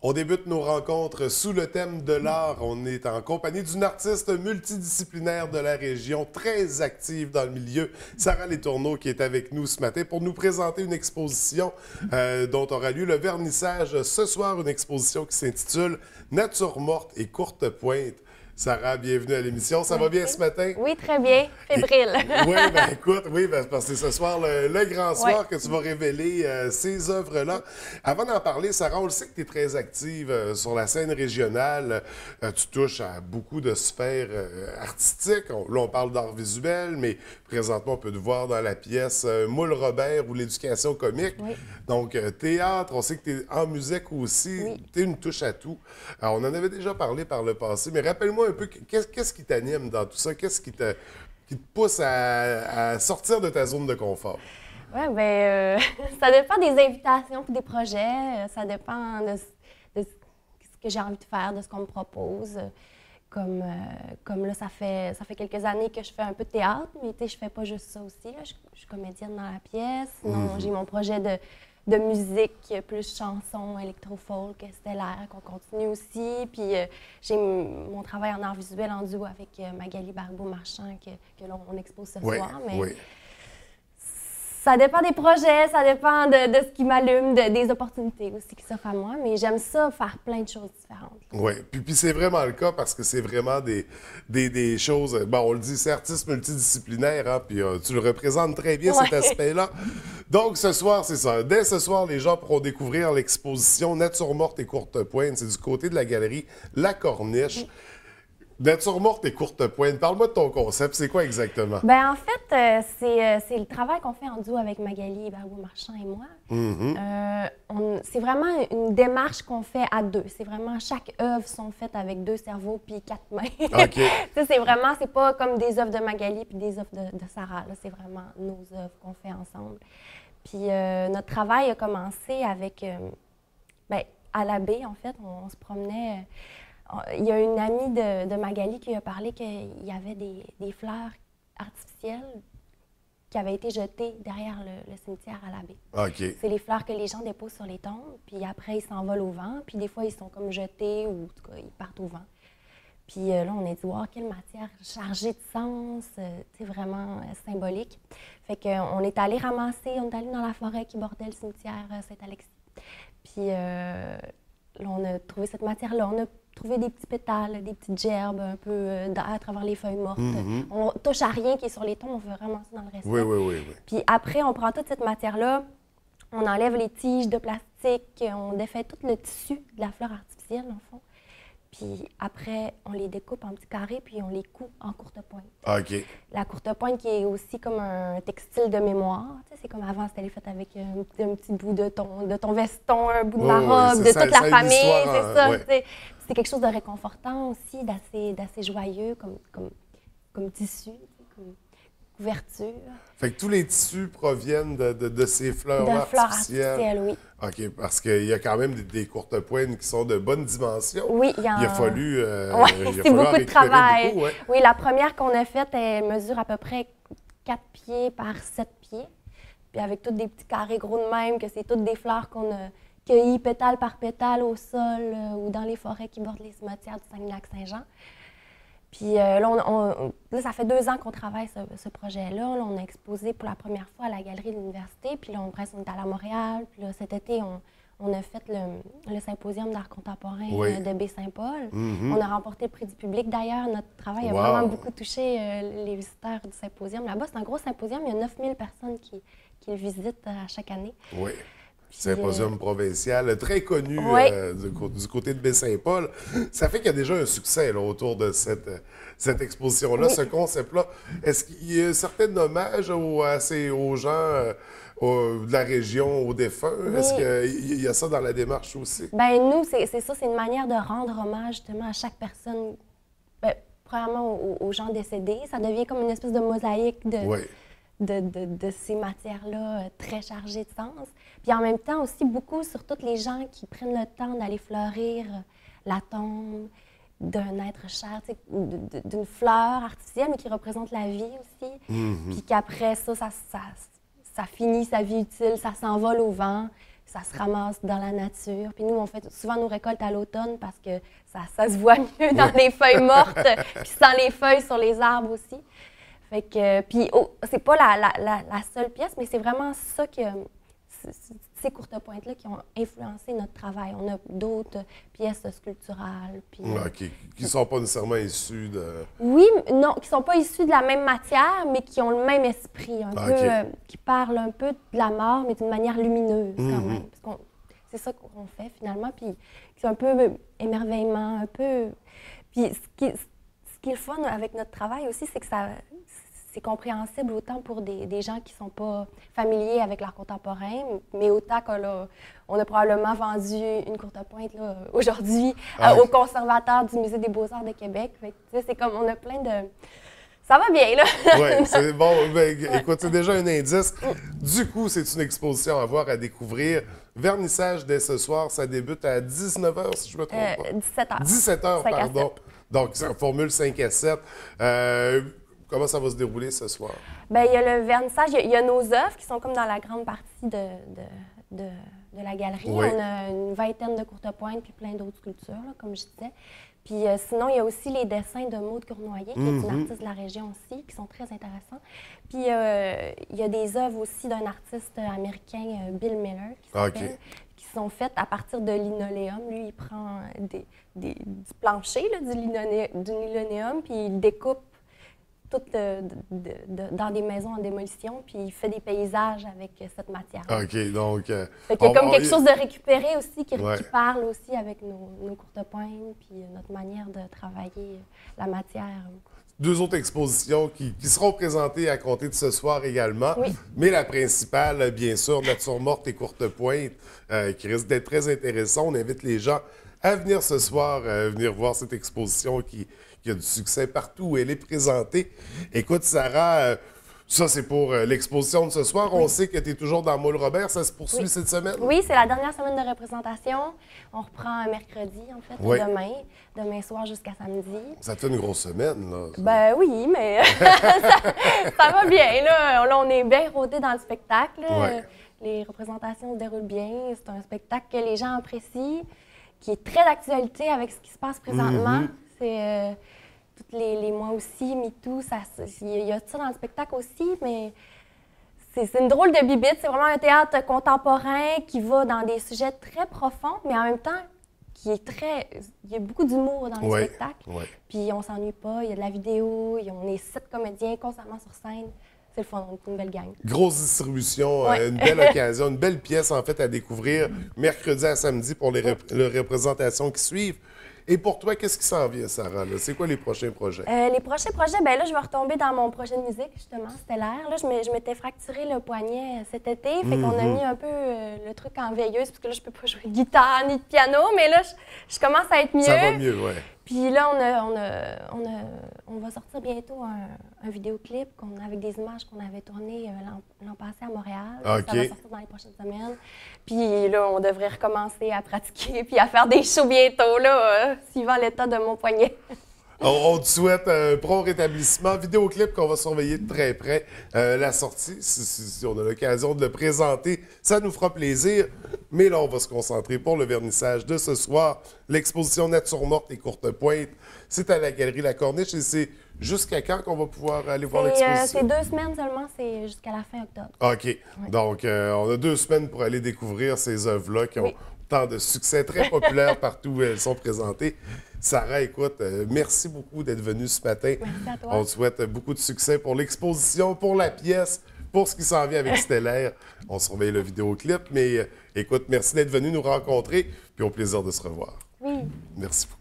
On débute nos rencontres sous le thème de l'art. On est en compagnie d'une artiste multidisciplinaire de la région, très active dans le milieu, Sarah Letourneau, qui est avec nous ce matin pour nous présenter une exposition dont aura lieu le vernissage ce soir, une exposition qui s'intitule Nature morte et courte pointe. Sarah, bienvenue à l'émission. Ça va bien ce matin? Oui, très bien. Fébrile. Oui, bien écoute, parce que c'est ce soir, le grand soir, que tu vas révéler ces œuvres-là. Avant d'en parler, Sarah, on le sait que tu es très active sur la scène régionale. Tu touches à beaucoup de sphères artistiques. Là, on parle d'art visuel, mais présentement, on peut te voir dans la pièce Moule Robert ou l'éducation comique. Oui. Donc, théâtre, on sait que tu es en musique aussi. Oui. Tu es une touche à tout. Alors, on en avait déjà parlé par le passé, mais rappelle-moi un peu, qu'est-ce qui t'anime dans tout ça? Qu'est-ce qui te pousse à sortir de ta zone de confort? Oui, bien, ça dépend des invitations et des projets. Ça dépend de ce que j'ai envie de faire, de ce qu'on me propose. Comme là, ça fait quelques années que je fais un peu de théâtre, mais je fais pas juste ça aussi. Là. Je suis comédienne dans la pièce. Sinon, j'ai mon projet de musique, plus chansons, électro-folk, stellaire, qu'on continue aussi. Puis j'ai mon travail en art visuel en duo avec Magali Barbeau-Marchand, que là, on expose ce soir. Mais oui. ça dépend des projets, ça dépend de ce qui m'allume, des opportunités aussi qui s'offrent à moi. Mais j'aime ça, faire plein de choses différentes. Oui, puis c'est vraiment le cas parce que c'est vraiment des choses... Bon, on le dit, c'est artiste multidisciplinaire, hein, puis tu le représentes très bien, cet aspect-là. Donc, ce soir, c'est ça. Dès ce soir, les gens pourront découvrir l'exposition Nature morte et courte pointe. C'est du côté de la galerie La Corniche. Nature morte et courte pointe. Parle-moi de ton concept. C'est quoi exactement? Bien, en fait, c'est le travail qu'on fait en duo avec Magali Barbeau-Marchand et moi. C'est vraiment une démarche qu'on fait à deux. C'est vraiment, chaque œuvre sont faites avec 2 cerveaux puis 4 mains. OK. C'est pas comme des œuvres de Magali puis des œuvres de Sarah. Là, c'est vraiment nos œuvres qu'on fait ensemble. Puis notre travail a commencé avec, à la baie, en fait, on se promenait. Il y a une amie de Magali qui a parlé qu'il y avait des fleurs artificielles qui avaient été jetées derrière le cimetière à la baie. OK. C'est les fleurs que les gens déposent sur les tombes, puis après, ils s'envolent au vent, puis des fois, ils sont comme jetés ou en tout cas, ils partent au vent. Puis là, on a dit, wow, quelle matière chargée de sens, c'est vraiment symbolique. Fait qu'on est allé ramasser, on est allé dans la forêt qui bordait le cimetière Saint-Alexis. Puis là, on a trouvé cette matière-là. On a trouvé des petits pétales, des petites gerbes un peu à travers les feuilles mortes. On touche à rien qui est sur les tombes, on veut ramasser dans le reste. Oui. Puis après, on prend toute cette matière-là, on enlève les tiges de plastique, on défait tout le tissu de la fleur artificielle, en fond. Puis après, on les découpe en petits carrés, puis on les coud en courte pointe. OK. La courte pointe qui est aussi comme un textile de mémoire. Tu sais, c'est comme avant, c'était fait avec un petit bout de ton veston, un bout de ma robe, de toute la famille. C'est ça. Ouais. C'est quelque chose de réconfortant aussi, d'assez joyeux comme tissu, comme couverture. Fait que tous les tissus proviennent de ces fleurs-là artificielles, oui. OK, parce qu'il y a quand même des courtes pointes qui sont de bonne dimension. Oui, il a fallu... c'est beaucoup de travail. Beaucoup, ouais. Oui, la première qu'on a faite, elle mesure à peu près 4 pieds par 7 pieds. Puis avec tous des petits carrés gros de même, que c'est toutes des fleurs qu'on a cueillies pétale par pétale au sol ou dans les forêts qui bordent les cimetières du Saguenay-Lac-Saint-Jean. Puis là, ça fait 2 ans qu'on travaille ce projet-là. Là, on a exposé pour la première fois à la galerie de l'université. Puis là, on est allé à Montréal. Puis là, cet été, on a fait le symposium d'art contemporain de Baie-Saint-Paul. On a remporté le prix du public. D'ailleurs, notre travail a vraiment beaucoup touché les visiteurs du symposium. Là-bas, c'est un gros symposium. Il y a 9000 personnes qui le visitent à chaque année. Oui. Symposium provincial, très connu du côté de Baie-Saint-Paul. Ça fait qu'il y a déjà un succès là, autour de cette exposition-là, ce concept-là. Est-ce qu'il y a un certain hommage aux gens de la région, aux défunts? Oui. Est-ce qu'il y a ça dans la démarche aussi? Bien, nous, c'est ça, c'est une manière de rendre hommage justement à chaque personne, premièrement aux gens décédés. Ça devient comme une espèce de mosaïque de ces matières-là très chargées de sens. Puis en même temps aussi beaucoup sur tous les gens qui prennent le temps d'aller fleurir la tombe d'un être cher, d'une fleur artificielle, mais qui représente la vie aussi. Puis qu'après ça finit sa vie utile, ça s'envole au vent. ça se ramasse dans la nature. Puis nous, on fait souvent nos récoltes à l'automne parce que ça se voit mieux dans les feuilles mortes, puis sans les feuilles sur les arbres aussi. Fait que, puis c'est pas la seule pièce, mais c'est vraiment ça que ces courtes pointes-là qui ont influencé notre travail. On a d'autres pièces sculpturales. Puis, qui ne sont pas nécessairement issues de... Oui, non, qui ne sont pas issues de la même matière, mais qui ont le même esprit, un peu, qui parlent un peu de la mort, mais d'une manière lumineuse quand même. Parce c'est ça qu'on fait finalement, puis c'est un peu émerveillement, un peu... Puis ce qui est le fun avec notre travail aussi, c'est que c'est compréhensible autant pour des gens qui ne sont pas familiers avec l'art contemporain, mais autant qu'on a probablement vendu une courte pointe aujourd'hui au conservateur du Musée des Beaux-Arts de Québec. C'est comme, on a plein de... Ça va bien, là! Oui, c'est bon. Ben, écoute, c'est déjà un indice. Du coup, c'est une exposition à voir, à découvrir. Vernissage dès ce soir, ça débute à 19h, si je me trompe pas. 17h. 17h, pardon. Donc, c'est en formule 5 à 7. Comment ça va se dérouler ce soir? Bien, il y a le vernissage, il y a nos œuvres qui sont comme dans la grande partie de la galerie. Oui. On a une vingtaine de courtes pointes puis plein d'autres sculptures, là, comme je disais. Puis sinon, il y a aussi les dessins de Maude Cournoyer, qui est une artiste de la région aussi, qui sont très intéressants. Puis il y a des œuvres aussi d'un artiste américain, Bill Miller, qui sont faites à partir de linoléum. Lui, il prend du plancher, là, du linoléum, puis il découpe tout dans des maisons en démolition, puis il fait des paysages avec cette matière. OK, donc... Fait qu'il y a comme quelque chose de récupéré aussi, qui parle aussi avec nos courtes pointes, puis notre manière de travailler la matière. 2 autres expositions qui seront présentées à compter de ce soir également. Oui. Mais la principale, bien sûr, Nature morte et courte pointe, qui risque d'être très intéressant. On invite les gens à venir ce soir, venir voir cette exposition qui a du succès partout où elle est présentée. Écoute, Sarah, ça, c'est pour l'exposition de ce soir. On sait que tu es toujours dans Moule Robert. Ça se poursuit cette semaine? Oui, c'est la dernière semaine de représentation. On reprend mercredi, en fait, demain soir jusqu'à samedi. Ça te fait une grosse semaine, là. Ben oui, mais ça va bien, là. Là, on est bien rodés dans le spectacle. Les représentations se déroulent bien. C'est un spectacle que les gens apprécient, qui est très d'actualité avec ce qui se passe présentement. C'est... tous les mois aussi, MeToo, il y a ça dans le spectacle aussi, mais c'est une drôle de bibite. C'est vraiment un théâtre contemporain qui va dans des sujets très profonds, mais en même temps, il y a beaucoup d'humour dans le spectacle. Puis on s'ennuie pas, il y a de la vidéo, on est 7 comédiens constamment sur scène. C'est le fun, on est une belle gang. Grosse distribution, une belle occasion, une belle pièce en fait à découvrir mercredi à samedi pour les représentations qui suivent. Et pour toi, qu'est-ce qui s'en vient, Sarah? C'est quoi les prochains projets? Les prochains projets, bien là, je vais retomber dans mon projet de musique, justement, Stellaire. Là, je m'étais fracturé le poignet cet été, fait qu'on a mis un peu le truc en veilleuse, parce que là, je peux pas jouer de guitare ni de piano, mais là, je commence à être mieux. Ça va mieux, oui. Puis là, on va sortir bientôt un vidéoclip avec des images qu'on avait tournées l'an passé à Montréal. Ça va sortir dans les prochaines semaines. Puis là, on devrait recommencer à pratiquer puis à faire des shows bientôt, là, suivant l'état de mon poignet. On te souhaite un prompt rétablissement. Vidéoclip qu'on va surveiller de très près. La sortie, si on a l'occasion de le présenter, ça nous fera plaisir. Mais là, on va se concentrer pour le vernissage de ce soir. L'exposition Nature morte et courte pointe, c'est à la Galerie La Corniche et c'est jusqu'à quand qu'on va pouvoir aller voir l'exposition? C'est 2 semaines seulement, c'est jusqu'à la fin octobre. OK. Donc, on a 2 semaines pour aller découvrir ces œuvres-là qui ont tant de succès, très populaires partout où elles sont présentées. Sarah, écoute, merci beaucoup d'être venue ce matin. Merci à toi. On te souhaite beaucoup de succès pour l'exposition, pour la pièce, pour ce qui s'en vient avec Stellaire. On surveille le vidéoclip, mais écoute, merci d'être venu nous rencontrer, puis au plaisir de se revoir. Oui. Merci beaucoup.